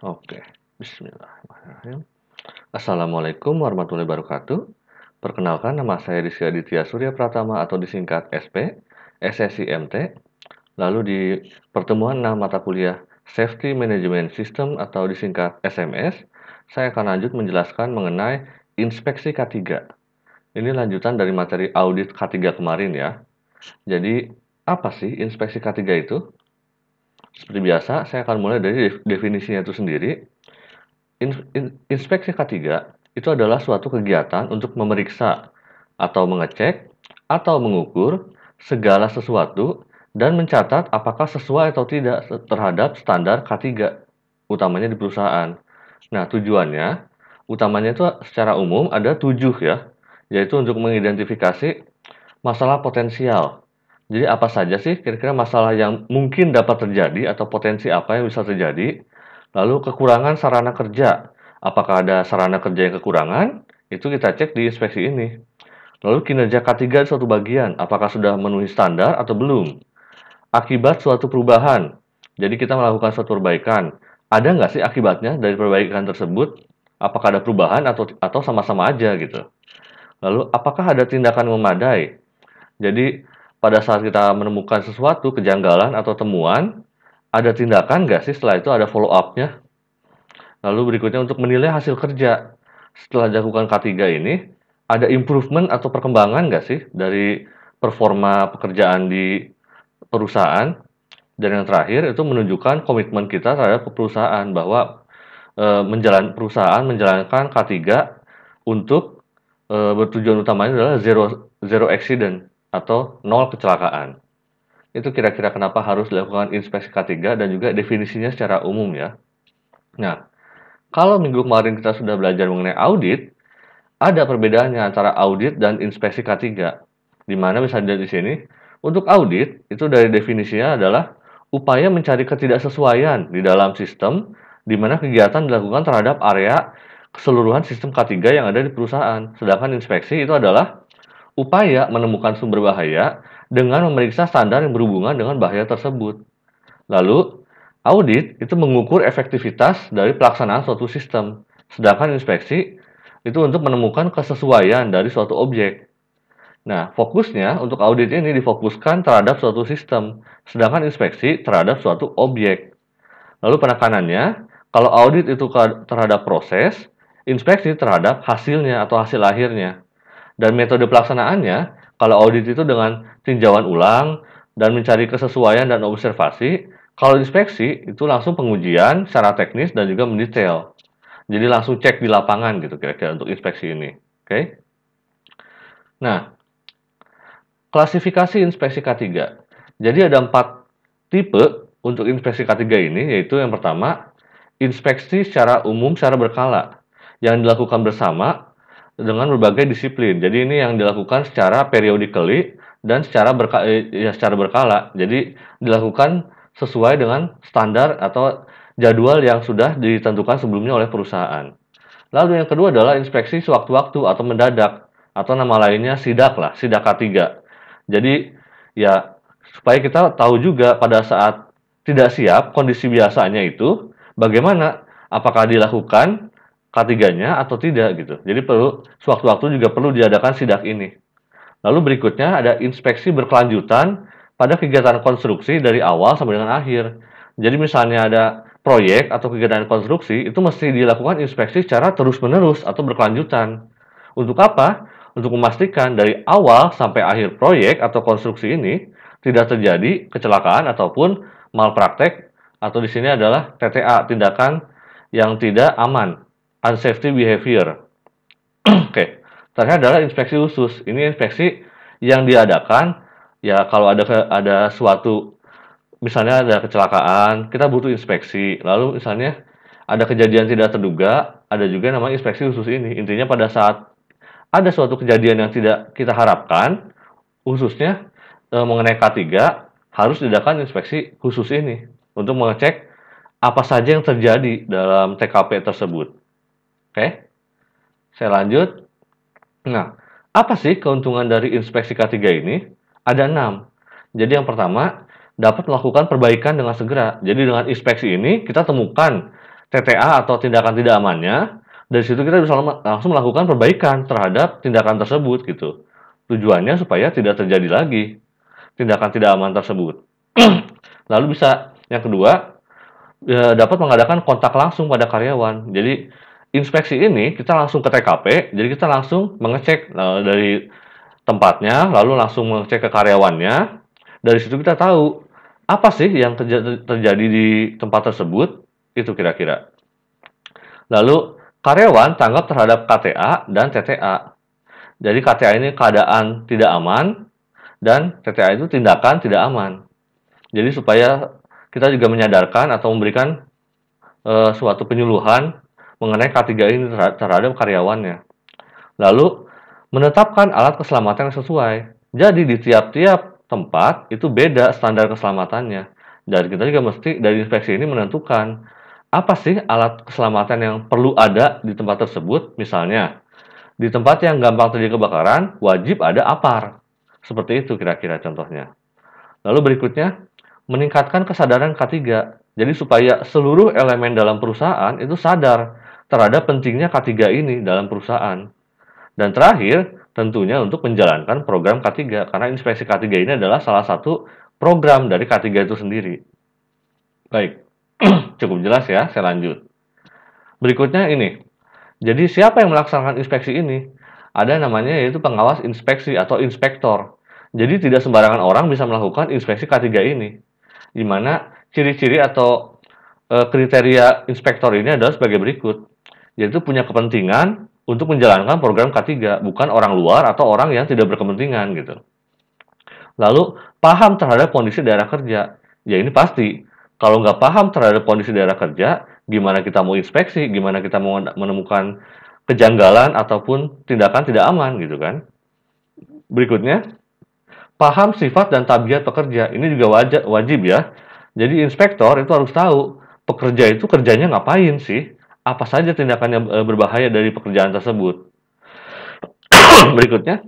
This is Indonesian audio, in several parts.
Oke, bismillahirrahmanirrahim. Assalamualaikum warahmatullahi wabarakatuh. Perkenalkan, nama saya Rizky Aditya Surya Pratama atau disingkat SP, SSIMT. Lalu di pertemuan 6 mata kuliah Safety Management System atau disingkat SMS, saya akan lanjut menjelaskan mengenai inspeksi K3. Ini lanjutan dari materi audit K3 kemarin ya. Jadi, apa sih inspeksi K3 itu? Seperti biasa, saya akan mulai dari definisinya itu sendiri. Inspeksi K3 itu adalah suatu kegiatan untuk memeriksa atau mengecek atau mengukur segala sesuatu dan mencatat apakah sesuai atau tidak terhadap standar K3, utamanya di perusahaan. Nah, tujuannya, utamanya itu secara umum ada 7 ya, yaitu untuk mengidentifikasi masalah potensial. Jadi apa saja sih kira-kira masalah yang mungkin dapat terjadi atau potensi apa yang bisa terjadi? Lalu kekurangan sarana kerja. Apakah ada sarana kerja yang kekurangan? Itu kita cek di inspeksi ini. Lalu kinerja K3 suatu bagian, apakah sudah memenuhi standar atau belum? Akibat suatu perubahan. Jadi kita melakukan suatu perbaikan. Ada nggak sih akibatnya dari perbaikan tersebut? Apakah ada perubahan atau sama-sama aja gitu? Lalu apakah ada tindakan memadai? Jadi pada saat kita menemukan sesuatu kejanggalan atau temuan, ada tindakan nggak sih setelah itu ada follow up-nya? Lalu berikutnya untuk menilai hasil kerja. Setelah dilakukan K3 ini, ada improvement atau perkembangan nggak sih dari performa pekerjaan di perusahaan? Dan yang terakhir itu menunjukkan komitmen kita terhadap perusahaan bahwa perusahaan menjalankan K3 untuk bertujuan utamanya adalah zero accident atau nol kecelakaan. Itu kira-kira kenapa harus dilakukan inspeksi K3 dan juga definisinya secara umum ya. Nah, kalau minggu kemarin kita sudah belajar mengenai audit, ada perbedaannya antara audit dan inspeksi K3. Di mana bisa dilihat di sini, untuk audit itu dari definisinya adalah upaya mencari ketidaksesuaian di dalam sistem di mana kegiatan dilakukan terhadap area keseluruhan sistem K3 yang ada di perusahaan. Sedangkan inspeksi itu adalah upaya menemukan sumber bahaya dengan memeriksa standar yang berhubungan dengan bahaya tersebut. Lalu, audit itu mengukur efektivitas dari pelaksanaan suatu sistem, sedangkan inspeksi itu untuk menemukan kesesuaian dari suatu objek. Nah, fokusnya untuk audit ini difokuskan terhadap suatu sistem, sedangkan inspeksi terhadap suatu objek. Lalu penekanannya, kalau audit itu terhadap proses, inspeksi terhadap hasilnya atau hasil akhirnya. Dan metode pelaksanaannya, kalau audit itu dengan tinjauan ulang dan mencari kesesuaian dan observasi, kalau inspeksi itu langsung pengujian secara teknis dan juga mendetail. Jadi langsung cek di lapangan gitu kira-kira untuk inspeksi ini. Oke. Nah, klasifikasi inspeksi K3. Jadi ada 4 tipe untuk inspeksi K3 ini, yaitu yang pertama, inspeksi secara umum secara berkala yang dilakukan bersama dengan berbagai disiplin. Jadi ini yang dilakukan secara periodically dan secara berkala. Jadi dilakukan sesuai dengan standar atau jadwal yang sudah ditentukan sebelumnya oleh perusahaan. Lalu yang kedua adalah inspeksi sewaktu-waktu atau mendadak atau nama lainnya sidak lah, sidak K3. Jadi ya supaya kita tahu juga pada saat tidak siap kondisi biasanya itu bagaimana, apakah dilakukan K3-nya atau tidak gitu. Jadi perlu sewaktu-waktu juga perlu diadakan sidak ini. Lalu berikutnya ada inspeksi berkelanjutan pada kegiatan konstruksi dari awal sampai dengan akhir. Jadi misalnya ada proyek atau kegiatan konstruksi, itu mesti dilakukan inspeksi secara terus-menerus atau berkelanjutan. Untuk apa? Untuk memastikan dari awal sampai akhir proyek atau konstruksi ini tidak terjadi kecelakaan ataupun malpraktek atau di sini adalah TTA, tindakan yang tidak aman, unsafety behavior. Oke, terakhir adalah inspeksi khusus. Ini inspeksi yang diadakan ya kalau ada suatu misalnya ada kecelakaan, kita butuh inspeksi. Lalu misalnya ada kejadian tidak terduga, ada juga namanya inspeksi khusus ini. Intinya pada saat ada suatu kejadian yang tidak kita harapkan, khususnya mengenai K3, harus diadakan inspeksi khusus ini untuk mengecek apa saja yang terjadi dalam TKP tersebut. Oke, saya lanjut. Nah, apa sih keuntungan dari inspeksi K3 ini? Ada 6. Jadi yang pertama, dapat melakukan perbaikan dengan segera. Jadi dengan inspeksi ini, kita temukan TTA atau tindakan tidak amannya, dari situ kita bisa langsung melakukan perbaikan terhadap tindakan tersebut gitu. Tujuannya supaya tidak terjadi lagi tindakan tidak aman tersebut. Lalu bisa yang kedua, dapat mengadakan kontak langsung pada karyawan. Jadi inspeksi ini kita langsung ke TKP, jadi kita langsung mengecek dari tempatnya, lalu langsung mengecek ke karyawannya. Dari situ kita tahu apa sih yang terjadi di tempat tersebut, itu kira-kira. Lalu karyawan tanggap terhadap KTA dan TTA. Jadi KTA ini keadaan tidak aman dan TTA itu tindakan tidak aman. Jadi supaya kita juga menyadarkan atau memberikan suatu penyuluhan mengenai K3 ini terhadap karyawannya. Lalu menetapkan alat keselamatan yang sesuai. Jadi di tiap-tiap tempat itu beda standar keselamatannya. Dan kita juga mesti dari inspeksi ini menentukan apa sih alat keselamatan yang perlu ada di tempat tersebut. Misalnya, di tempat yang gampang terjadi kebakaran, wajib ada APAR. Seperti itu kira-kira contohnya. Lalu berikutnya, meningkatkan kesadaran K3. Jadi supaya seluruh elemen dalam perusahaan itu sadar terhadap pentingnya K3 ini dalam perusahaan. Dan terakhir, tentunya untuk menjalankan program K3, karena inspeksi K3 ini adalah salah satu program dari K3 itu sendiri. Baik, cukup jelas ya, saya lanjut. Berikutnya ini, jadi siapa yang melaksanakan inspeksi ini? Ada namanya yaitu pengawas inspeksi atau inspektor. Jadi tidak sembarangan orang bisa melakukan inspeksi K3 ini. Di mana ciri-ciri atau kriteria inspektor ini adalah sebagai berikut. Yaitu punya kepentingan untuk menjalankan program K3, bukan orang luar atau orang yang tidak berkepentingan gitu. Lalu paham terhadap kondisi daerah kerja. Ya ini pasti. Kalau nggak paham terhadap kondisi daerah kerja, gimana kita mau inspeksi, gimana kita mau menemukan kejanggalan ataupun tindakan tidak aman gitu kan. Berikutnya, paham sifat dan tabiat pekerja. Ini juga wajib ya. Jadi inspektor itu harus tahu pekerja itu kerjanya ngapain sih? Apa saja tindakan yang berbahaya dari pekerjaan tersebut. Berikutnya,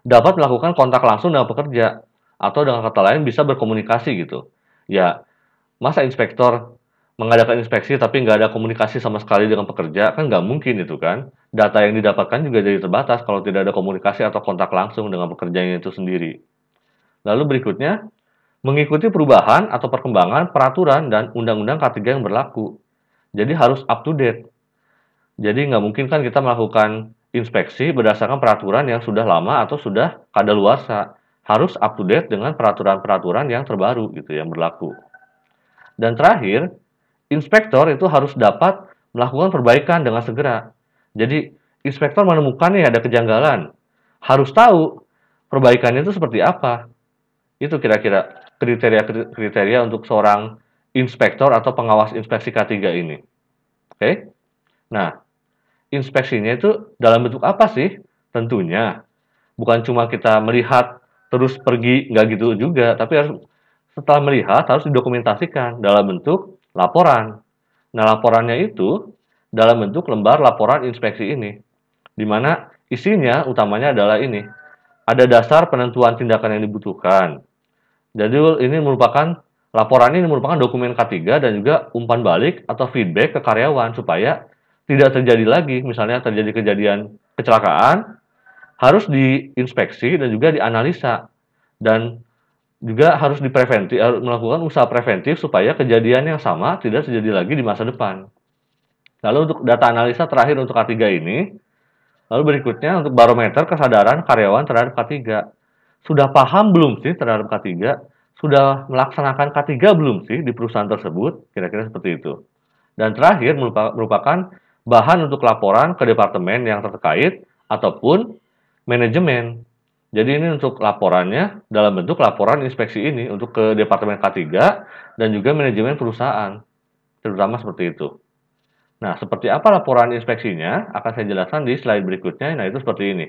dapat melakukan kontak langsung dengan pekerja atau dengan kata lain bisa berkomunikasi gitu. Ya, masa inspektor mengadakan inspeksi tapi nggak ada komunikasi sama sekali dengan pekerja, kan nggak mungkin itu kan. Data yang didapatkan juga jadi terbatas kalau tidak ada komunikasi atau kontak langsung dengan pekerjanya itu sendiri. Lalu berikutnya, mengikuti perubahan atau perkembangan peraturan dan undang-undang K3 yang berlaku. Jadi harus up to date. Jadi nggak mungkin kan kita melakukan inspeksi berdasarkan peraturan yang sudah lama atau sudah kadaluarsa. Harus up to date dengan peraturan-peraturan yang terbaru gitu yang berlaku. Dan terakhir, inspektor itu harus dapat melakukan perbaikan dengan segera. Jadi, inspektor menemukan nih ada kejanggalan. Harus tahu perbaikannya itu seperti apa. Itu kira-kira kriteria untuk seorang inspektor atau pengawas inspeksi K3 ini. Oke? Nah, inspeksinya itu dalam bentuk apa sih? Tentunya bukan cuma kita melihat terus pergi, nggak gitu juga, tapi harus setelah melihat harus didokumentasikan dalam bentuk laporan. Nah, laporannya itu dalam bentuk lembar laporan inspeksi ini, di mana isinya utamanya adalah ini. Ada dasar penentuan tindakan yang dibutuhkan. Jadi ini merupakan laporan ini merupakan dokumen K3 dan juga umpan balik atau feedback ke karyawan supaya tidak terjadi lagi, misalnya terjadi kejadian kecelakaan, harus diinspeksi dan juga dianalisa dan juga harus harus melakukan usaha preventif supaya kejadian yang sama tidak terjadi lagi di masa depan. Lalu untuk data analisa terakhir untuk K3 ini, lalu berikutnya untuk barometer kesadaran karyawan terhadap K3. Sudah paham belum sih terhadap K3? Sudah melaksanakan K3 belum sih di perusahaan tersebut? Kira-kira seperti itu. Dan terakhir merupakan bahan untuk laporan ke departemen yang terkait ataupun manajemen. Jadi ini untuk laporannya dalam bentuk laporan inspeksi ini untuk ke departemen K3 dan juga manajemen perusahaan. Terutama seperti itu. Nah, seperti apa laporan inspeksinya akan saya jelaskan di slide berikutnya. Nah, itu seperti ini.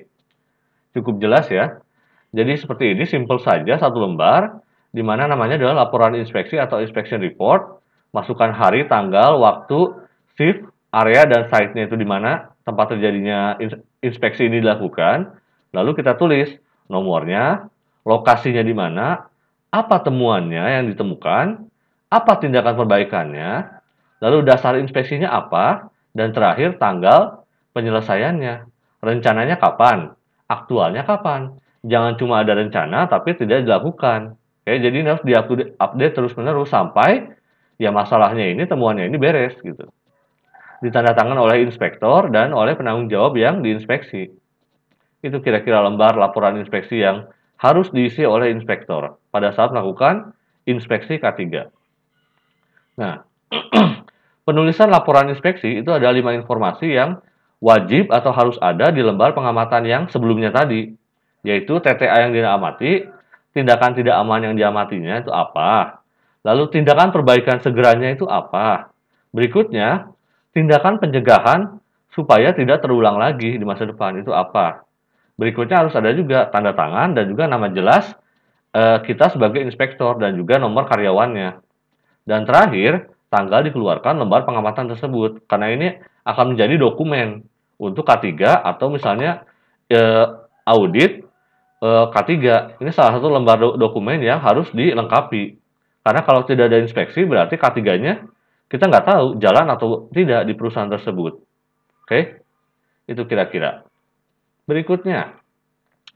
Cukup jelas ya. Jadi seperti ini, simple saja satu lembar, di mana namanya adalah laporan inspeksi atau inspection report. Masukkan hari, tanggal, waktu, shift, area, dan site-nya itu di mana tempat terjadinya inspeksi ini dilakukan. Lalu kita tulis nomornya, lokasinya di mana, apa temuannya yang ditemukan, apa tindakan perbaikannya, Lalu dasar inspeksinya apa? Dan terakhir tanggal penyelesaiannya. Rencananya kapan? Aktualnya kapan? Jangan cuma ada rencana tapi tidak dilakukan. Oke, jadi ini harus diupdate terus-menerus sampai ya masalahnya ini, temuannya ini beres gitu. Ditandatangan oleh inspektor dan oleh penanggung jawab yang diinspeksi. Itu kira-kira lembar laporan inspeksi yang harus diisi oleh inspektor pada saat melakukan inspeksi K3. Nah, penulisan laporan inspeksi itu ada 5 informasi yang wajib atau harus ada di lembar pengamatan yang sebelumnya tadi, yaitu TTA yang diamati, tindakan tidak aman yang diamatinya itu apa, lalu tindakan perbaikan segeranya itu apa, berikutnya tindakan pencegahan supaya tidak terulang lagi di masa depan itu apa, berikutnya harus ada juga tanda tangan dan juga nama jelas kita sebagai inspektor dan juga nomor karyawannya. Dan terakhir, tanggal dikeluarkan lembar pengamatan tersebut, karena ini akan menjadi dokumen untuk K3 atau misalnya audit K3. Ini salah satu lembar dokumen yang harus dilengkapi. Karena kalau tidak ada inspeksi, berarti K3-nya kita nggak tahu jalan atau tidak di perusahaan tersebut. Oke, itu kira-kira. Berikutnya,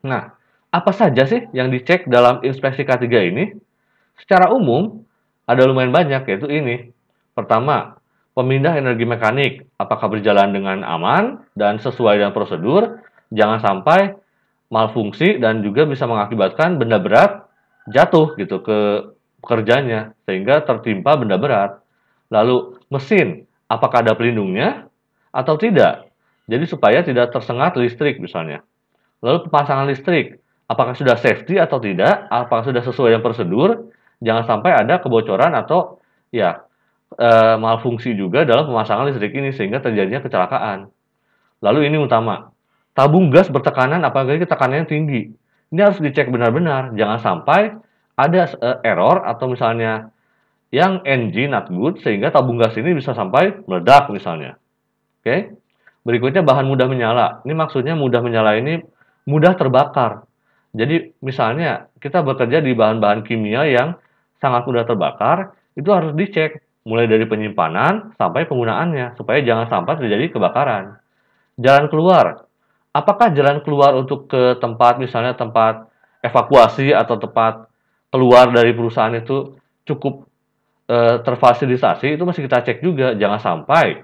nah, apa saja sih yang dicek dalam inspeksi K3 ini? Secara umum, ada lumayan banyak, yaitu ini. Pertama, pemindah energi mekanik. Apakah berjalan dengan aman dan sesuai dengan prosedur? Jangan sampai malfungsi dan juga bisa mengakibatkan benda berat jatuh gitu ke pekerjanya, sehingga tertimpa benda berat. Lalu, mesin. Apakah ada pelindungnya atau tidak? Jadi supaya tidak tersengat listrik misalnya. Lalu pemasangan listrik, apakah sudah safety atau tidak? Apakah sudah sesuai dengan prosedur? Jangan sampai ada kebocoran atau ya malfungsi juga dalam pemasangan listrik ini sehingga terjadinya kecelakaan. Lalu ini utama, tabung gas bertekanan apalagi tekanannya tinggi. Ini harus dicek benar-benar, jangan sampai ada error atau misalnya yang NG not good sehingga tabung gas ini bisa sampai meledak misalnya. Oke. Berikutnya bahan mudah menyala. Ini maksudnya mudah menyala ini mudah terbakar. Jadi misalnya kita bekerja di bahan-bahan kimia yang sangat mudah terbakar, itu harus dicek mulai dari penyimpanan sampai penggunaannya supaya jangan sampai terjadi kebakaran. Jalan keluar. Apakah jalan keluar untuk ke tempat misalnya tempat evakuasi atau tempat keluar dari perusahaan itu cukup terfasilitasi, itu mesti kita cek juga. Jangan sampai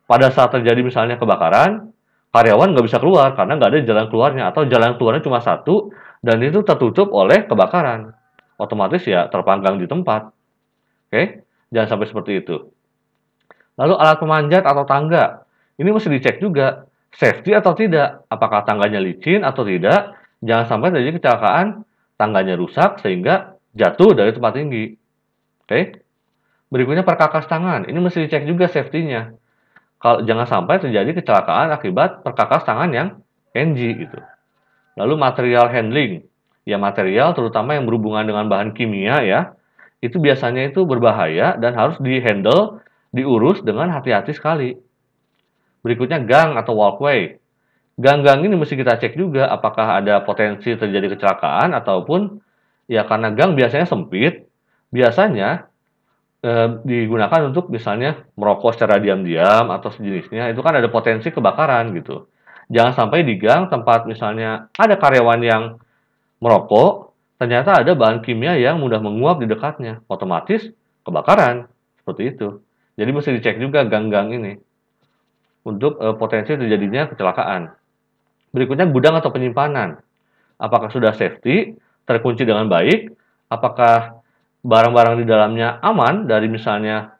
pada saat terjadi misalnya kebakaran, karyawan nggak bisa keluar karena nggak ada jalan keluarnya atau jalan keluarnya cuma satu dan itu tertutup oleh kebakaran. Otomatis ya terpanggang di tempat. Oke, jangan sampai seperti itu. Lalu alat pemanjat atau tangga, ini mesti dicek juga safety atau tidak. Apakah tangganya licin atau tidak? Jangan sampai terjadi kecelakaan, tangganya rusak sehingga jatuh dari tempat tinggi. Oke. Berikutnya perkakas tangan, ini mesti dicek juga safety-nya. Kalau jangan sampai terjadi kecelakaan akibat perkakas tangan yang NG gitu. Lalu material handling, ya material terutama yang berhubungan dengan bahan kimia ya, itu biasanya itu berbahaya dan harus dihandle, diurus dengan hati-hati sekali. Berikutnya gang atau walkway. Gang-gang ini mesti kita cek juga apakah ada potensi terjadi kecelakaan ataupun ya karena gang biasanya sempit, biasanya digunakan untuk misalnya merokok secara diam-diam atau sejenisnya, itu kan ada potensi kebakaran gitu. Jangan sampai di gang tempat misalnya ada karyawan yang merokok, ternyata ada bahan kimia yang mudah menguap di dekatnya, otomatis kebakaran, seperti itu. Jadi mesti dicek juga gang-gang ini untuk potensi terjadinya kecelakaan. Berikutnya gudang atau penyimpanan. Apakah sudah safety, terkunci dengan baik, apakah barang-barang di dalamnya aman dari misalnya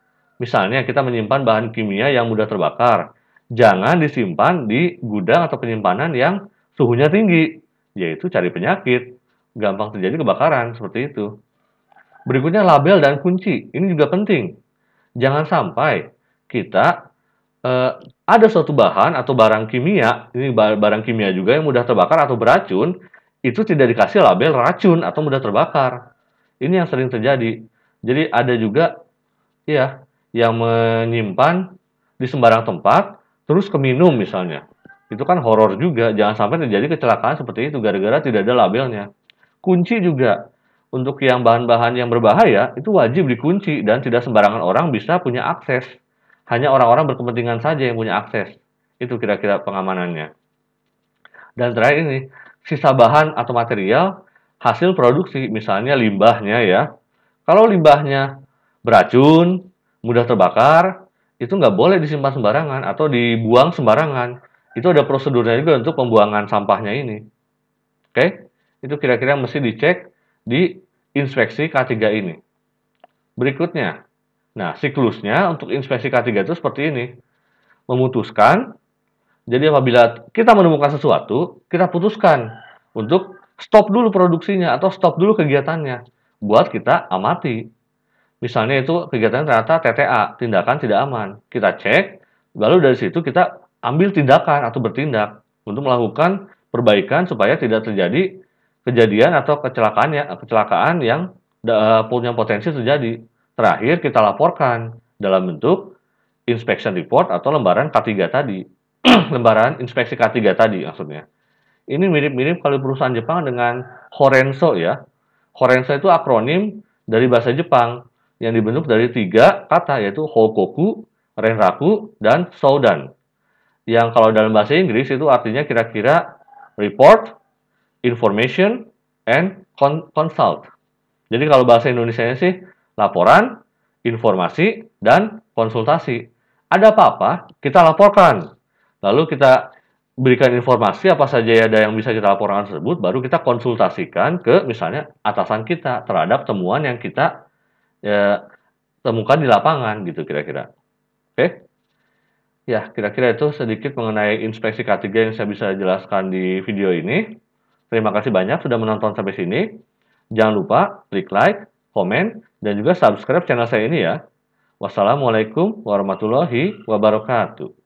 kita menyimpan bahan kimia yang mudah terbakar. Jangan disimpan di gudang atau penyimpanan yang suhunya tinggi, yaitu cari penyakit, gampang terjadi kebakaran, seperti itu. Berikutnya label dan kunci, ini juga penting. Jangan sampai kita ada suatu bahan atau barang kimia, ini barang kimia juga yang mudah terbakar atau beracun, itu tidak dikasih label racun atau mudah terbakar. Ini yang sering terjadi. Jadi ada juga ya yang menyimpan di sembarang tempat terus keminum misalnya. Itu kan horor juga. Jangan sampai terjadi kecelakaan seperti itu gara-gara tidak ada labelnya. Kunci juga. Untuk yang bahan-bahan yang berbahaya itu wajib dikunci dan tidak sembarangan orang bisa punya akses. hanya orang-orang berkepentingan saja yang punya akses. Itu kira-kira pengamanannya. Dan terakhir ini, sisa bahan atau material hasil produksi, misalnya limbahnya ya. Kalau limbahnya beracun, mudah terbakar, itu nggak boleh disimpan sembarangan atau dibuang sembarangan. Itu ada prosedurnya juga untuk pembuangan sampahnya ini. Oke? Itu kira-kira mesti dicek di inspeksi K3 ini. Berikutnya, nah siklusnya untuk inspeksi K3 itu seperti ini. Memutuskan, jadi apabila kita menemukan sesuatu, kita putuskan untuk stop dulu produksinya atau stop dulu kegiatannya buat kita amati. Misalnya itu kegiatan ternyata TTA, tindakan tidak aman. Kita cek, lalu dari situ kita ambil tindakan atau bertindak untuk melakukan perbaikan supaya tidak terjadi kejadian atau kecelakaan yang punya potensi terjadi. Terakhir kita laporkan dalam bentuk inspection report atau lembaran K3 tadi. Lembaran inspeksi K3 tadi maksudnya. Ini mirip-mirip kalau perusahaan Jepang dengan Horenso ya. Horenso itu akronim dari bahasa Jepang yang dibentuk dari 3 kata yaitu Hokoku, Renraku, dan Soudan. Yang kalau dalam bahasa Inggris itu artinya kira-kira report, information, and consult. Jadi kalau bahasa Indonesianya sih laporan, informasi, dan konsultasi. Ada apa-apa, kita laporkan. Lalu kita berikan informasi apa saja ada yang bisa kita laporkan tersebut, baru kita konsultasikan ke misalnya atasan kita terhadap temuan yang kita temukan di lapangan gitu kira-kira. Oke? Ya, kira-kira itu sedikit mengenai inspeksi K3 yang saya bisa jelaskan di video ini. Terima kasih banyak sudah menonton sampai sini. Jangan lupa klik like, komen, dan juga subscribe channel saya ini ya. Wassalamualaikum warahmatullahi wabarakatuh.